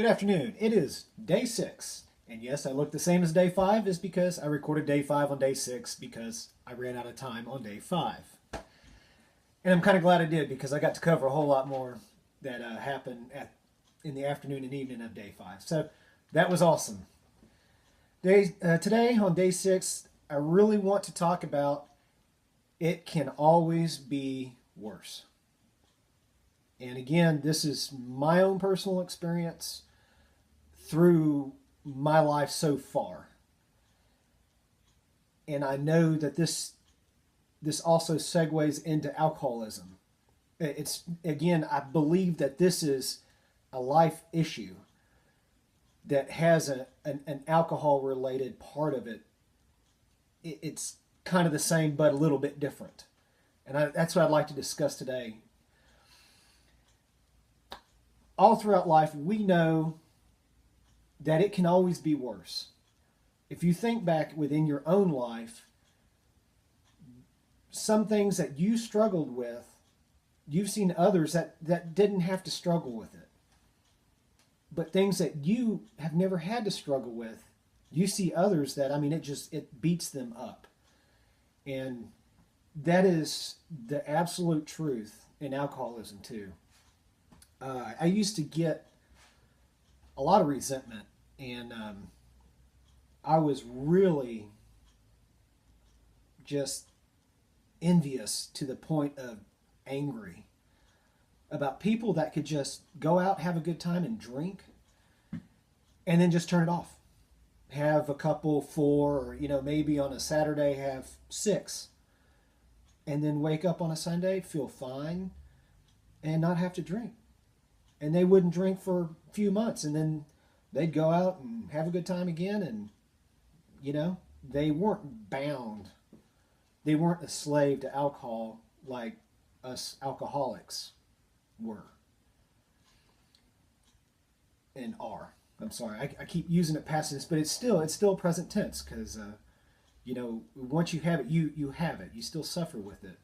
Good afternoon. It is day 6. And yes, I look the same as day 5 is because I recorded day 5 on day 6 because I ran out of time on day 5. And I'm kind of glad I did because I got to cover a whole lot more that happened in the afternoon and evening of day 5. So that was awesome. Today on day 6, I really want to talk about it can always be worse. And again, this is my own personal experience through my life so far. And I know that this also segues into alcoholism. It's again, I believe that this is a life issue that has an alcohol related part of it. It's kind of the same but a little bit different. And that's what I'd like to discuss today. All throughout life, we know that it can always be worse. If you think back within your own life, some things that you struggled with, you've seen others that didn't have to struggle with it. But things that you have never had to struggle with, you see others that, it beats them up. And that is the absolute truth in alcoholism too. I used to get a lot of resentment, and I was really just envious to the point of angry about people that could just go out, have a good time, and drink, and then just turn it off. Have a couple, 4, or maybe on a Saturday have 6, and then wake up on a Sunday, feel fine, and not have to drink. And they wouldn't drink for a few months, and then they'd go out and have a good time again, and they weren't bound. They weren't a slave to alcohol like us alcoholics were and are. I'm sorry, I keep using it past this, but it's still present tense because once you have it, you have it. You still suffer with it.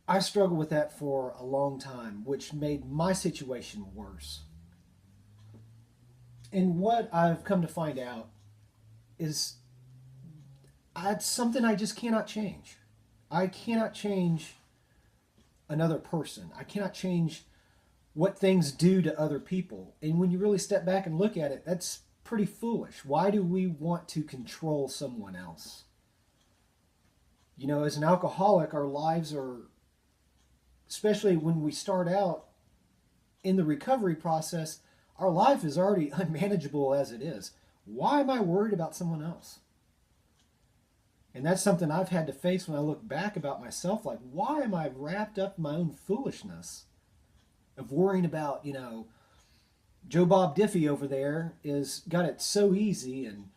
I struggled with that for a long time, which made my situation worse. And what I've come to find out is it's something I just cannot change. I cannot change another person. I cannot change what things do to other people. And when you really step back and look at it, that's pretty foolish. Why do we want to control someone else? As an alcoholic, our lives are, especially when we start out in the recovery process, our life is already unmanageable as it is. Why am I worried about someone else? And that's something I've had to face when I look back about myself. Like, why am I wrapped up in my own foolishness of worrying about, Joe Bob Diffie over there is got it so easy, and,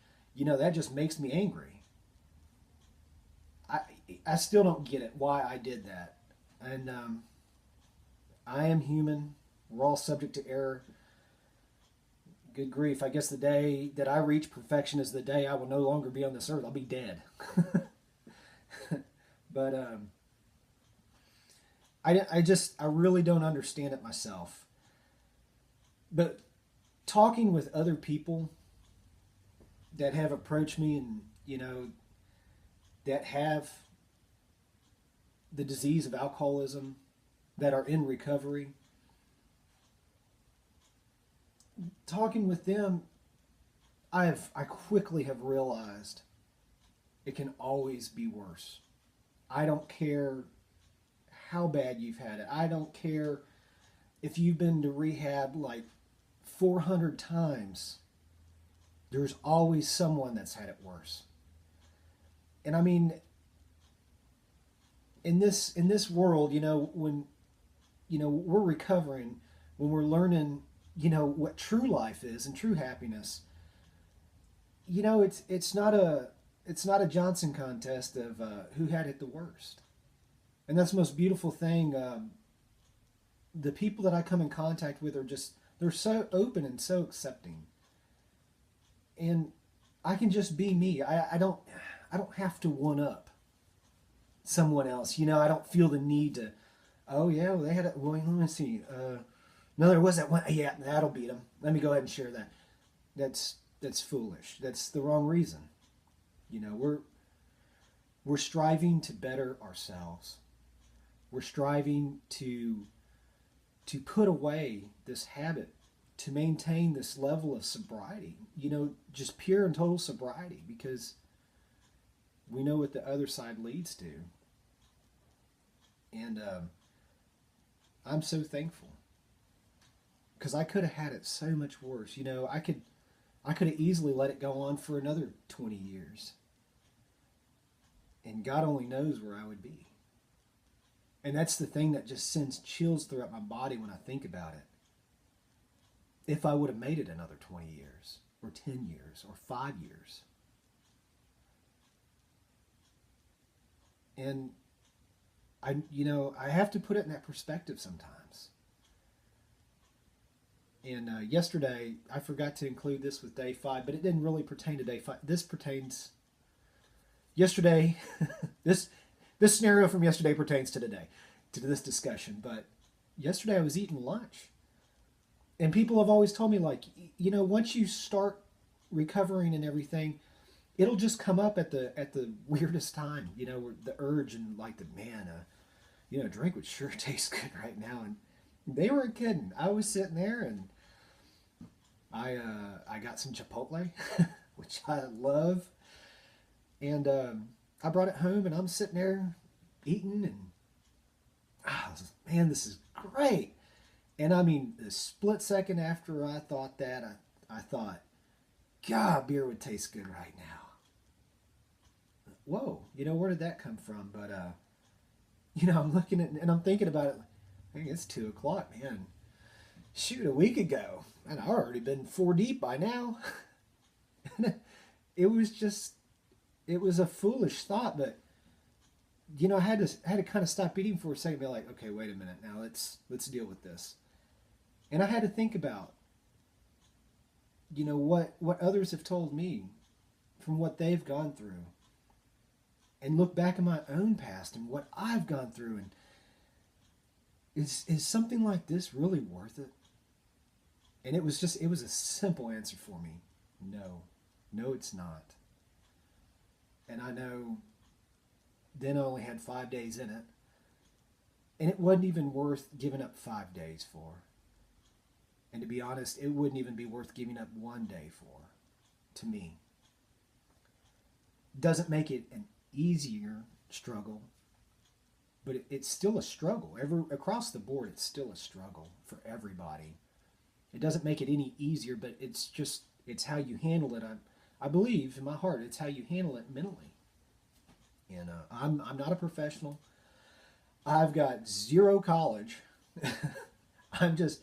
that just makes me angry. I still don't get it why I did that. And I am human. We're all subject to error. Good grief. I guess the day that I reach perfection is the day I will no longer be on this earth. I'll be dead. But I really don't understand it myself. But talking with other people that have approached me and, that have the disease of alcoholism, that are in recovery, talking with them, I quickly have realized it can always be worse. I don't care how bad you've had it. I don't care if you've been to rehab like 400 times. There's always someone that's had it worse. And in this world, when we're recovering, when we're learning, what true life is and true happiness, it's not a Johnson contest of who had it the worst. And that's the most beautiful thing. The people that I come in contact with they're so open and so accepting. And I can just be me. I don't have to one up someone else. I don't feel the need to Oh yeah, well, they had. Well, let me see. No, there was that one. Yeah, that'll beat them. Let me go ahead and share that. That's foolish. That's the wrong reason. You know, we're striving to better ourselves. We're striving to put away this habit, to maintain this level of sobriety. You know, just pure and total sobriety, because we know what the other side leads to. And I'm so thankful because I could have had it so much worse. You know, I could have easily let it go on for another 20 years. And God only knows where I would be. And that's the thing that just sends chills throughout my body when I think about it. If I would have made it another 20 years, or 10 years, or 5 years. And I have to put it in that perspective sometimes. And yesterday, I forgot to include this with day 5, but it didn't really pertain to day 5. This pertains yesterday. this scenario from yesterday pertains to today, to this discussion. But yesterday I was eating lunch, and people have always told me, like, once you start recovering and everything, it'll just come up at the weirdest time. Where the urge and like the man, a drink would sure taste good right now. And they weren't kidding. I was sitting there and I got some Chipotle, which I love, and I brought it home and I'm sitting there eating and man, this is great. And I mean, the split second after I thought that, I thought, God, beer would taste good right now. Whoa, where did that come from? But I'm looking at and I'm thinking about it. I think it's 2 o'clock, man. Shoot, a week ago, and I've already been 4 deep by now. it was a foolish thought, but I had to kind of stop eating for a second, and be like, okay, wait a minute, now let's deal with this. And I had to think about, what others have told me from what they've gone through, and look back at my own past and what I've gone through, and is something like this really worth it? And it was a simple answer for me. No, it's not. And I know then I only had 5 days in it, and it wasn't even worth giving up 5 days for. And to be honest, it wouldn't even be worth giving up 1 day for, to me. Doesn't make it an easier struggle, but it's still a struggle. Across the board, it's still a struggle for everybody. It doesn't make it any easier, but it's how you handle it. I believe in my heart, it's how you handle it mentally. And I'm not a professional. I've got 0 college. I'm just,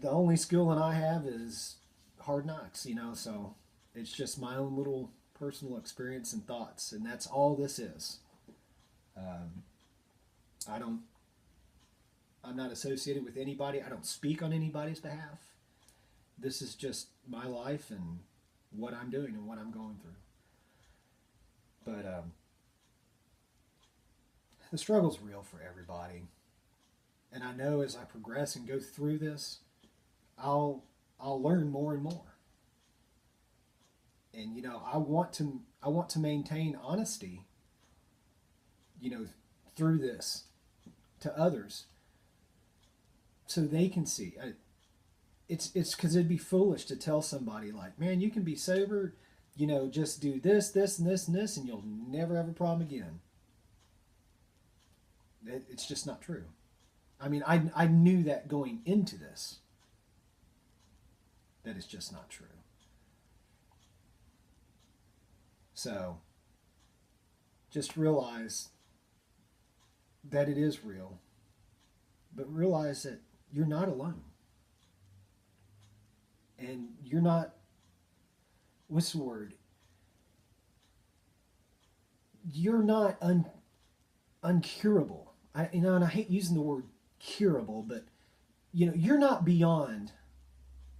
the only schooling I have is hard knocks, so it's just my own little personal experience and thoughts, and that's all this is. I'm not associated with anybody. I don't speak on anybody's behalf. This is just my life and what I'm doing and what I'm going through. But the struggle's real for everybody. And I know as I progress and go through this, I'll learn more and more. And I want to maintain honesty, through this to others, so they can see. It's because it'd be foolish to tell somebody like, man, you can be sober, just do this, this, and this, and this, and you'll never have a problem again. It's just not true. I mean, I knew that going into this, that it's just not true. So, just realize that it is real, but realize that you're not alone. And you're not, what's the word? You're not uncurable. And I hate using the word curable, but you're not beyond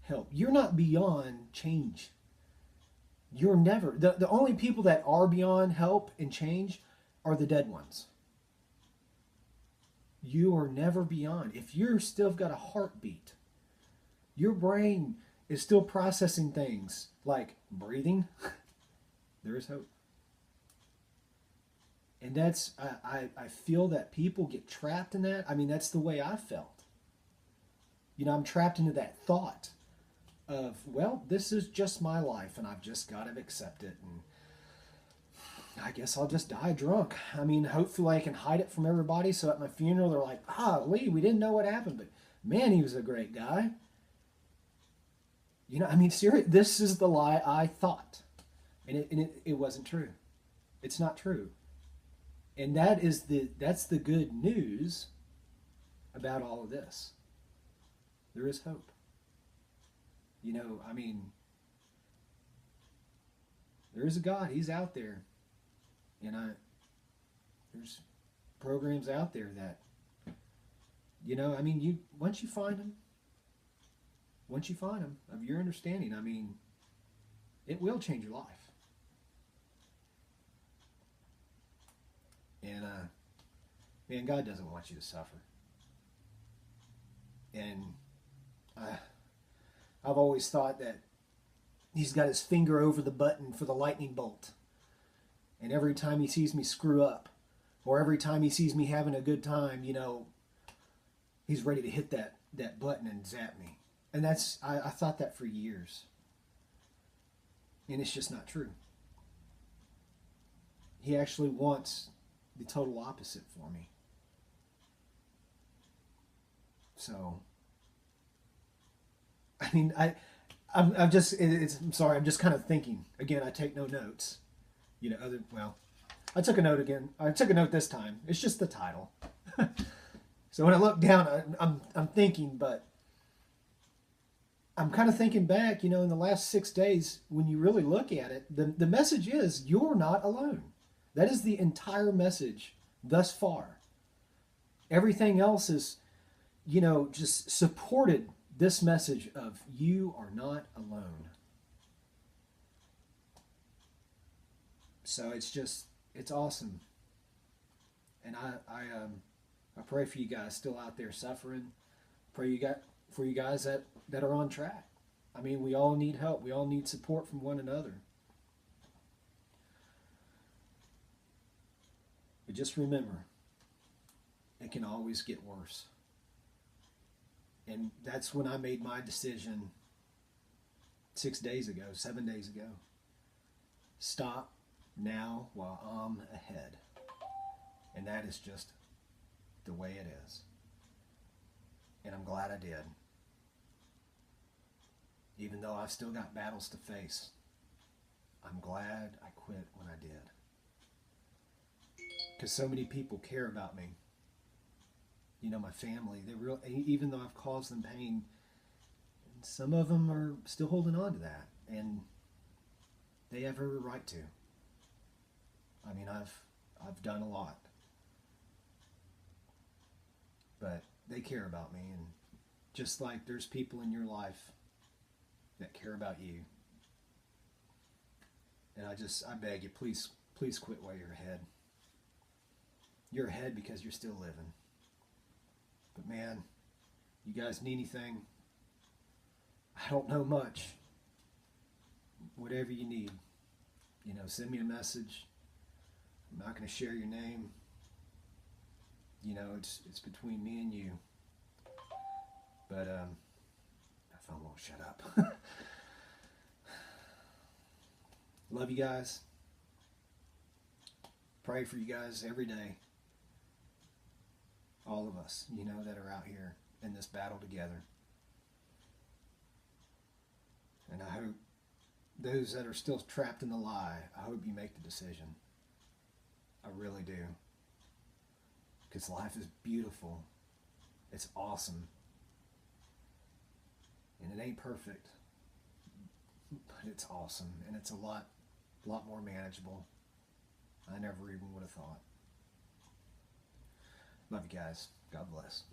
help. You're not beyond change. You're never, the only people that are beyond help and change are the dead ones. You are never beyond. If you're still got a heartbeat, your brain is still processing things like breathing, there is hope. And that's, I feel that people get trapped in that. I mean, that's the way I felt. You know, I'm trapped into that thought of, well, this is just my life and I've just got to accept it. And I guess I'll just die drunk. I mean, hopefully I can hide it from everybody so at my funeral they're like, Lee, we didn't know what happened, but man, he was a great guy. You know, I mean, seriously, this is the lie I thought. And it wasn't true. It's not true. And that's the good news about all of this. There is hope. You know, I mean, there is a God. He's out there. And there's programs out there that, you know, I mean, once you find them, of your understanding, I mean, it will change your life. And, man, God doesn't want you to suffer. And I've always thought that he's got his finger over the button for the lightning bolt. And every time he sees me screw up, or every time he sees me having a good time, you know, he's ready to hit that button and zap me. And that's, I thought that for years. And it's just not true. He actually wants the total opposite for me. So, I mean, I'm just, I'm sorry, I'm just kind of thinking. Again, I take no notes. You know, I took a note again. I took a note this time. It's just the title. So when I look down, I'm thinking, but I'm kind of thinking back, you know, in the last 6 days, when you really look at it, the message is you're not alone. That is the entire message thus far. Everything else is, you know, just supported this message of you are not alone. So it's awesome. And I pray for you guys still out there suffering. Pray for you guys that are on track. I mean, we all need help. We all need support from one another. But just remember, it can always get worse. And that's when I made my decision 7 days ago. Stop now while I'm ahead. And that is just the way it is. And I'm glad I did. Even though I've still got battles to face, I'm glad I quit when I did. Because so many people care about me. You know, my family, even though I've caused them pain, some of them are still holding on to that. And they have every right to. I mean, I've done a lot. But they care about me, and just like there's people in your life that care about you. And I beg you, please quit while you're ahead. You're ahead because you're still living. But man, you guys need anything? I don't know much. Whatever you need, you know, send me a message. I'm not going to share your name. You know, it's between me and you. But my phone won't shut up. Love you guys. Pray for you guys every day. All of us, you know, that are out here in this battle together. And I hope those that are still trapped in the lie, I hope you make the decision. I really do. Because life is beautiful. It's awesome. And it ain't perfect. But it's awesome. And it's a lot more manageable. I never even would have thought. Love you guys. God bless.